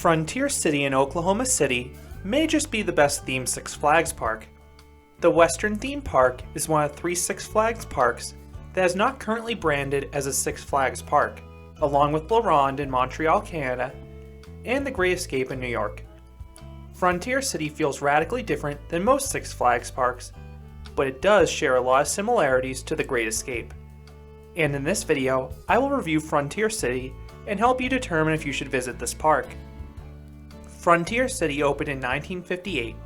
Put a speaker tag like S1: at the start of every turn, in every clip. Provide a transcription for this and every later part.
S1: Frontier City in Oklahoma City may just be the best themed Six Flags park. The Western Theme Park is one of 3 Six Flags parks that is not currently branded as a Six Flags park, along with La Ronde in Montreal, Canada, and the Great Escape in New York. Frontier City feels radically different than most Six Flags parks, but it does share a lot of similarities to the Great Escape. And in this video, I will review Frontier City and help you determine if you should visit this park. Frontier City opened in 1958.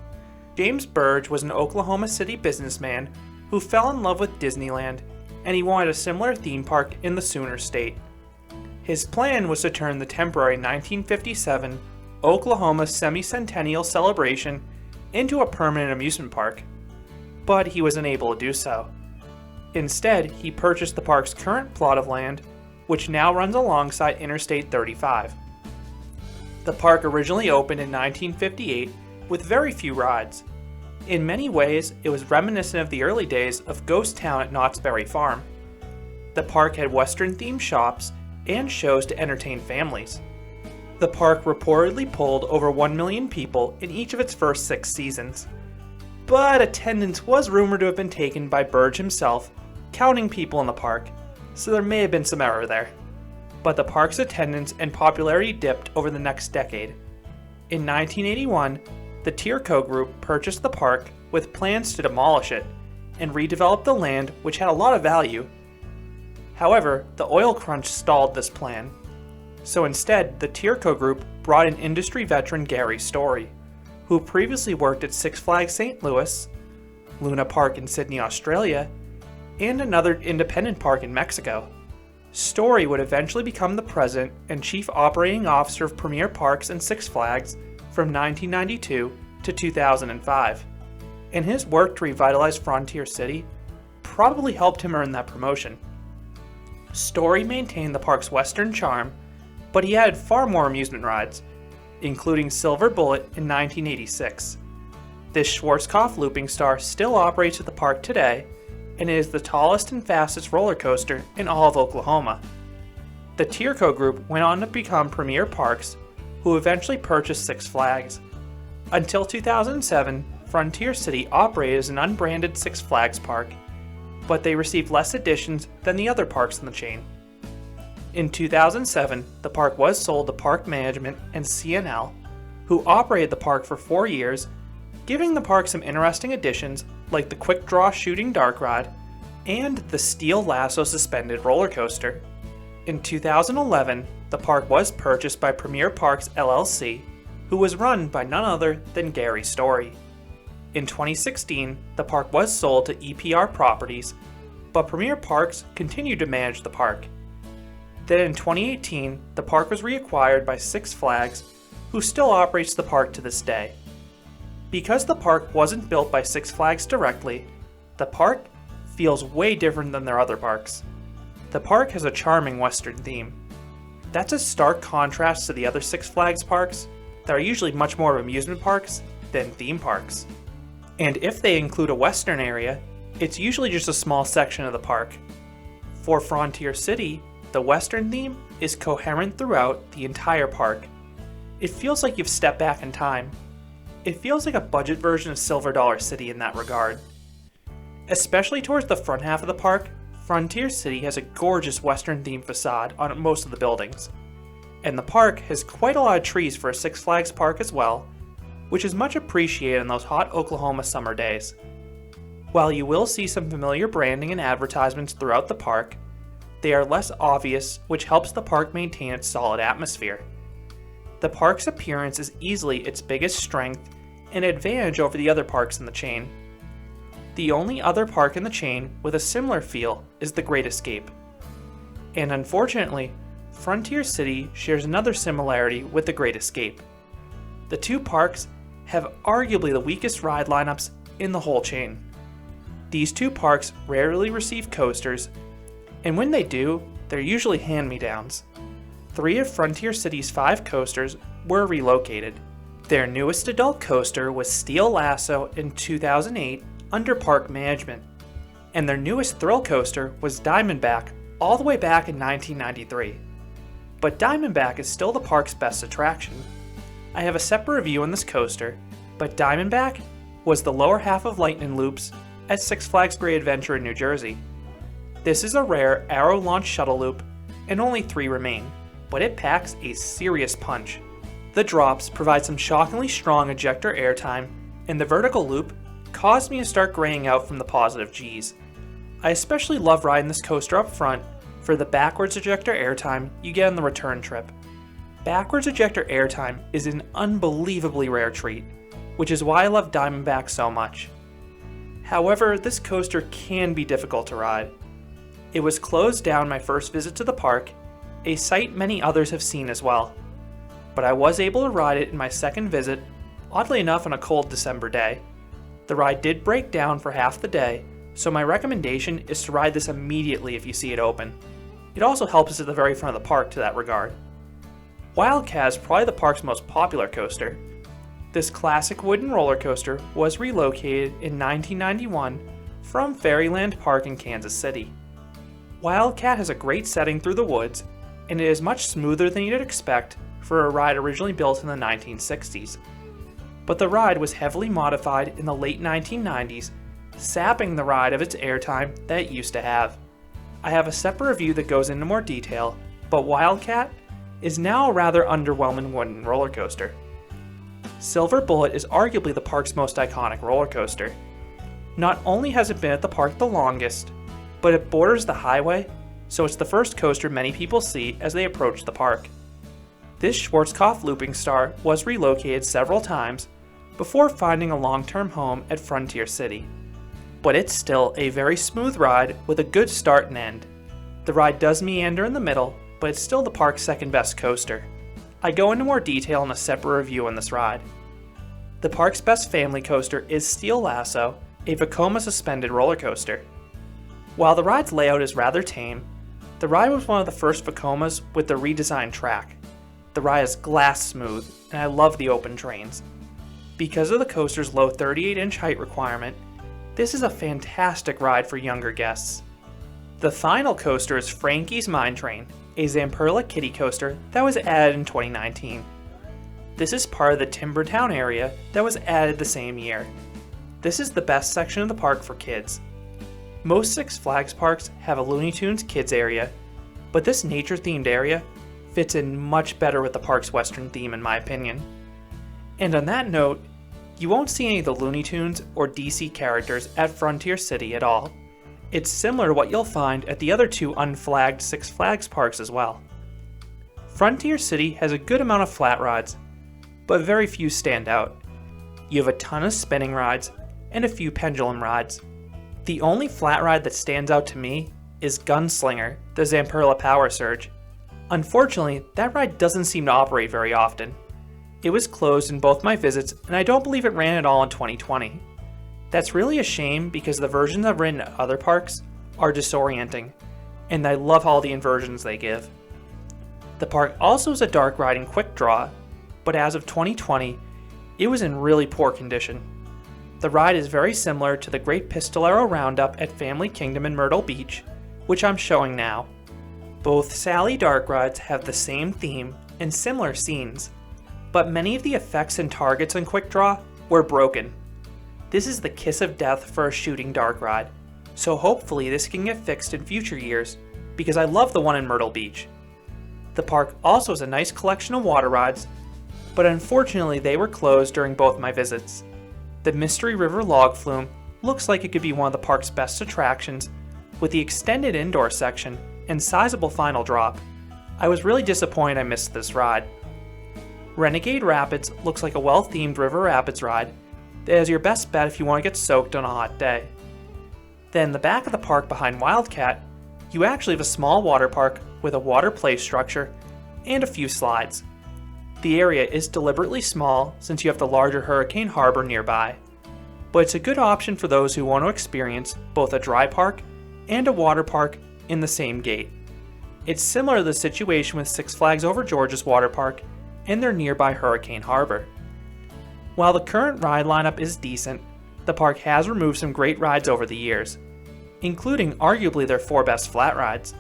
S1: James Burge was an Oklahoma City businessman who fell in love with Disneyland, and he wanted a similar theme park in the Sooner State. His plan was to turn the temporary 1957 Oklahoma Semi-Centennial celebration into a permanent amusement park, but he was unable to do so. Instead, he purchased the park's current plot of land, which now runs alongside Interstate 35. The park originally opened in 1958 with very few rides. In many ways, it was reminiscent of the early days of Ghost Town at Knott's Berry Farm. The park had Western-themed shops and shows to entertain families. The park reportedly pulled over 1 million people in each of its first 6 seasons. But attendance was rumored to have been taken by Burge himself, counting people in the park, so there may have been some error there. But the park's attendance and popularity dipped over the next decade. In 1981, the Tierco Group purchased the park with plans to demolish it and redevelop the land, which had a lot of value. However, the oil crunch stalled this plan. So instead, the Tierco Group brought in industry veteran Gary Story, who previously worked at Six Flags St. Louis, Luna Park in Sydney, Australia, and another independent park in Mexico. Story would eventually become the president and chief operating officer of Premier Parks and Six Flags from 1992 to 2005, and his work to revitalize Frontier City probably helped him earn that promotion. Story maintained the park's western charm, but he added far more amusement rides, including Silver Bullet in 1986. This Schwarzkopf looping star still operates at the park today, and it is the tallest and fastest roller coaster in all of Oklahoma. The Tierco Group went on to become Premier Parks, who eventually purchased Six Flags. Until 2007, Frontier City operated as an unbranded Six Flags park, but they received less additions than the other parks in the chain. In 2007, the park was sold to Park Management and CNL, who operated the park for 4 years, giving the park some interesting additions like the quick draw shooting dark ride and the steel lasso suspended roller coaster. In 2011, the park was purchased by Premier Parks LLC, who was run by none other than Gary Story. In 2016, the park was sold to EPR Properties, but Premier Parks continued to manage the park. Then in 2018, the park was reacquired by Six Flags, who still operates the park to this day. Because the park wasn't built by Six Flags directly, the park feels way different than their other parks. The park has a charming Western theme. That's a stark contrast to the other Six Flags parks that are usually much more of amusement parks than theme parks. And if they include a Western area, it's usually just a small section of the park. For Frontier City, the Western theme is coherent throughout the entire park. It feels like you've stepped back in time. It feels like a budget version of Silver Dollar City in that regard. Especially towards the front half of the park, Frontier City has a gorgeous Western-themed facade on most of the buildings. And the park has quite a lot of trees for a Six Flags park as well, which is much appreciated in those hot Oklahoma summer days. While you will see some familiar branding and advertisements throughout the park, they are less obvious, which helps the park maintain its solid atmosphere. The park's appearance is easily its biggest strength and advantage over the other parks in the chain. The only other park in the chain with a similar feel is the Great Escape. And unfortunately, Frontier City shares another similarity with the Great Escape. The two parks have arguably the weakest ride lineups in the whole chain. These two parks rarely receive coasters, and when they do, they're usually hand-me-downs. 3 of Frontier City's 5 coasters were relocated. Their newest adult coaster was Steel Lasso in 2008 under Park Management, and their newest thrill coaster was Diamondback all the way back in 1993. But Diamondback is still the park's best attraction. I have a separate review on this coaster, but Diamondback was the lower half of Lightning Loops at Six Flags Great Adventure in New Jersey. This is a rare Arrow launch shuttle loop, and only 3 remain, but it packs a serious punch. The drops provide some shockingly strong ejector airtime, and the vertical loop caused me to start graying out from the positive G's. I especially love riding this coaster up front for the backwards ejector airtime you get on the return trip. Backwards ejector airtime is an unbelievably rare treat, which is why I love Diamondback so much. However, this coaster can be difficult to ride. It was closed down my first visit to the park, a sight many others have seen as well. But I was able to ride it in my second visit, oddly enough on a cold December day. The ride did break down for half the day, so my recommendation is to ride this immediately if you see it open. It also helps us at the very front of the park to that regard. Wildcat is probably the park's most popular coaster. This classic wooden roller coaster was relocated in 1991 from Fairyland Park in Kansas City. Wildcat has a great setting through the woods, and it is much smoother than you'd expect for a ride originally built in the 1960s. But the ride was heavily modified in the late 1990s, sapping the ride of its airtime that it used to have. I have a separate review that goes into more detail, but Wildcat is now a rather underwhelming wooden roller coaster. Silver Bullet is arguably the park's most iconic roller coaster. Not only has it been at the park the longest, but it borders the highway, so it's the first coaster many people see as they approach the park. This Schwarzkopf looping star was relocated several times before finding a long-term home at Frontier City. But it's still a very smooth ride with a good start and end. The ride does meander in the middle, but it's still the park's second best coaster. I go into more detail in a separate review on this ride. The park's best family coaster is Steel Lasso, a Vekoma suspended roller coaster. While the ride's layout is rather tame, the ride was one of the first Vekomas with the redesigned track. The ride is glass smooth, and I love the open trains. Because of the coaster's low 38-inch height requirement, this is a fantastic ride for younger guests. The final coaster is Frankie's Mine Train, a Zamperla kiddie coaster that was added in 2019. This is part of the Timbertown area that was added the same year. This is the best section of the park for kids. Most Six Flags parks have a Looney Tunes kids area, but this nature-themed area fits in much better with the park's Western theme in my opinion. And on that note, you won't see any of the Looney Tunes or DC characters at Frontier City at all. It's similar to what you'll find at the other 2 unflagged Six Flags parks as well. Frontier City has a good amount of flat rides, but very few stand out. You have a ton of spinning rides and a few pendulum rides. The only flat ride that stands out to me is Gunslinger, the Zamperla Power Surge. Unfortunately, that ride doesn't seem to operate very often. It was closed in both my visits, and I don't believe it ran at all in 2020. That's really a shame because the versions I've ridden at other parks are disorienting, and I love all the inversions they give. The park also has a dark riding quick draw, but as of 2020, it was in really poor condition. The ride is very similar to the Great Pistolero Roundup at Family Kingdom in Myrtle Beach, which I'm showing now. Both Sally dark rides have the same theme and similar scenes, but many of the effects and targets in Quick Draw were broken. This is the kiss of death for a shooting dark ride, so hopefully this can get fixed in future years because I love the one in Myrtle Beach. The park also has a nice collection of water rides, but unfortunately they were closed during both my visits. The Mystery River Log Flume looks like it could be one of the park's best attractions with the extended indoor section and sizable final drop. I was really disappointed I missed this ride. Renegade Rapids looks like a well-themed river rapids ride that is your best bet if you want to get soaked on a hot day. Then the back of the park behind Wildcat, you actually have a small water park with a water play structure and a few slides. The area is deliberately small since you have the larger Hurricane Harbor nearby, but it's a good option for those who want to experience both a dry park and a water park in the same gate. It's similar to the situation with Six Flags Over George's water park and their nearby Hurricane Harbor. While the current ride lineup is decent, the park has removed some great rides over the years, including arguably their 4 best flat rides.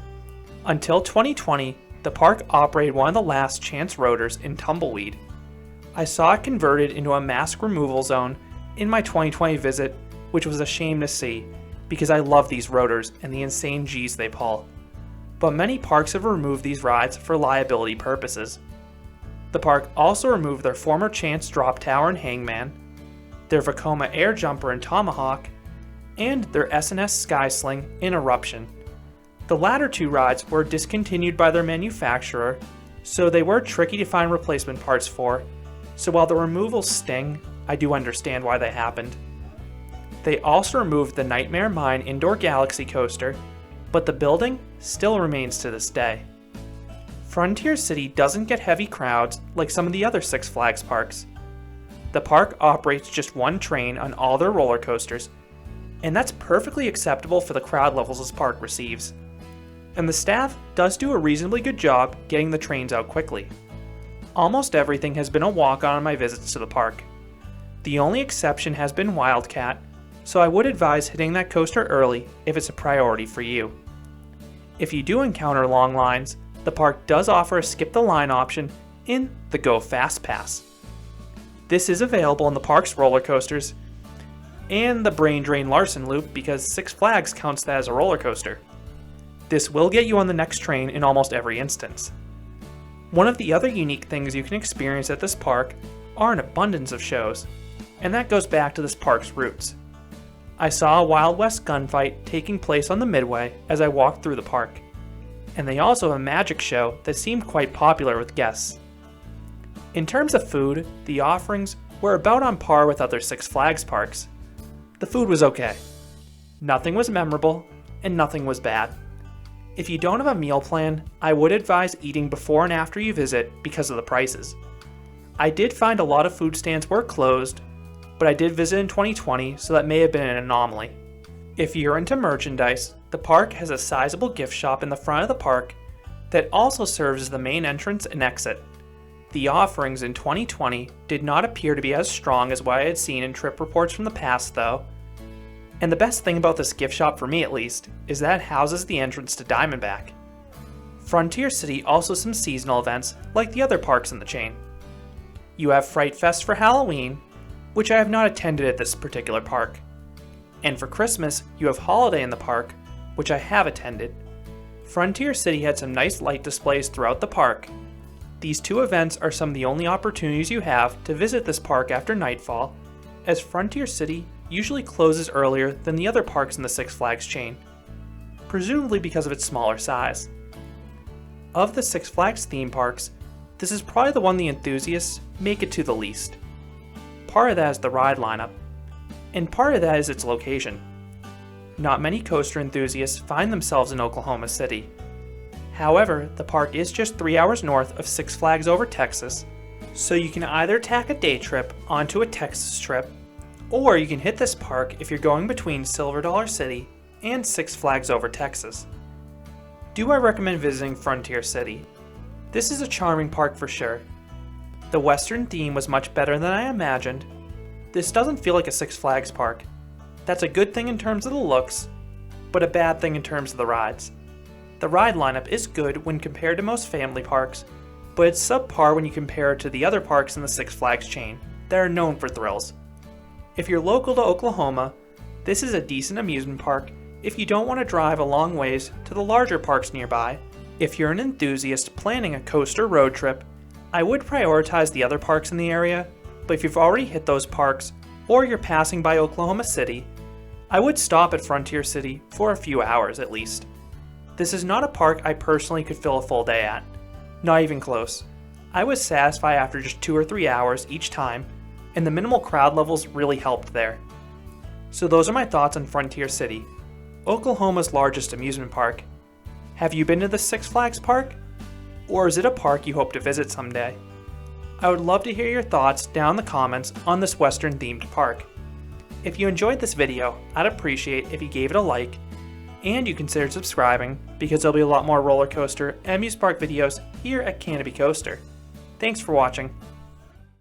S1: Until 2020, the park operated one of the last Chance Rotors in Tumbleweed. I saw it converted into a mask removal zone in my 2020 visit, which was a shame to see because I love these rotors and the insane G's they pull. But many parks have removed these rides for liability purposes. The park also removed their former Chance Drop Tower and Hangman, their Vekoma Air Jumper and Tomahawk, and their S&S Sky Sling in Eruption. The latter two rides were discontinued by their manufacturer, so they were tricky to find replacement parts for, so while the removals sting, I do understand why they happened. They also removed the Nightmare Mine Indoor Galaxy Coaster, but the building still remains to this day. Frontier City doesn't get heavy crowds like some of the other Six Flags parks. The park operates just one train on all their roller coasters, and that's perfectly acceptable for the crowd levels this park receives. And the staff does do a reasonably good job getting the trains out quickly. Almost everything has been a walk-on my visits to the park. The only exception has been Wildcat, so I would advise hitting that coaster early if it's a priority for you. If you do encounter long lines, the park does offer a skip the line option in the Go Fast Pass. This is available in the park's roller coasters and the Brain Drain Larson Loop because Six Flags counts that as a roller coaster. This will get you on the next train in almost every instance. One of the other unique things you can experience at this park are an abundance of shows, and that goes back to this park's roots. I saw a Wild West gunfight taking place on the Midway as I walked through the park, and they also have a magic show that seemed quite popular with guests. In terms of food, the offerings were about on par with other Six Flags parks. The food was okay. Nothing was memorable, and nothing was bad. If you don't have a meal plan, I would advise eating before and after you visit because of the prices. I did find a lot of food stands were closed, but I did visit in 2020, so that may have been an anomaly. If you're into merchandise, the park has a sizable gift shop in the front of the park that also serves as the main entrance and exit. The offerings in 2020 did not appear to be as strong as what I had seen in trip reports from the past though. And the best thing about this gift shop, for me at least, is that it houses the entrance to Diamondback. Frontier City also has some seasonal events like the other parks in the chain. You have Fright Fest for Halloween, which I have not attended at this particular park. And for Christmas, you have Holiday in the park, which I have attended. Frontier City had some nice light displays throughout the park. These two events are some of the only opportunities you have to visit this park after nightfall, as Frontier City usually closes earlier than the other parks in the Six Flags chain, presumably because of its smaller size. Of the Six Flags theme parks, this is probably the one the enthusiasts make it to the least. Part of that is the ride lineup, and part of that is its location. Not many coaster enthusiasts find themselves in Oklahoma City. However, the park is just 3 hours north of Six Flags Over Texas, so you can either tack a day trip onto a Texas trip, or you can hit this park if you're going between Silver Dollar City and Six Flags Over Texas. Do I recommend visiting Frontier City? This is a charming park for sure. The Western theme was much better than I imagined. This doesn't feel like a Six Flags park. That's a good thing in terms of the looks, but a bad thing in terms of the rides. The ride lineup is good when compared to most family parks, but it's subpar when you compare it to the other parks in the Six Flags chain that are known for thrills. If you're local to Oklahoma, this is a decent amusement park if you don't want to drive a long ways to the larger parks nearby. If you're an enthusiast planning a coaster road trip, I would prioritize the other parks in the area, but if you've already hit those parks or you're passing by Oklahoma City, I would stop at Frontier City for a few hours at least. This is not a park I personally could fill a full day at. Not even close. I was satisfied after just 2 or 3 hours each time, and the minimal crowd levels really helped there. So those are my thoughts on Frontier City, Oklahoma's largest amusement park. Have you been to the Six Flags park? Or is it a park you hope to visit someday? I would love to hear your thoughts down in the comments on this Western themed park. If you enjoyed this video, I'd appreciate if you gave it a like, and you consider subscribing because there'll be a lot more roller coaster and amusement park videos here at Canopy Coaster. Thanks for watching.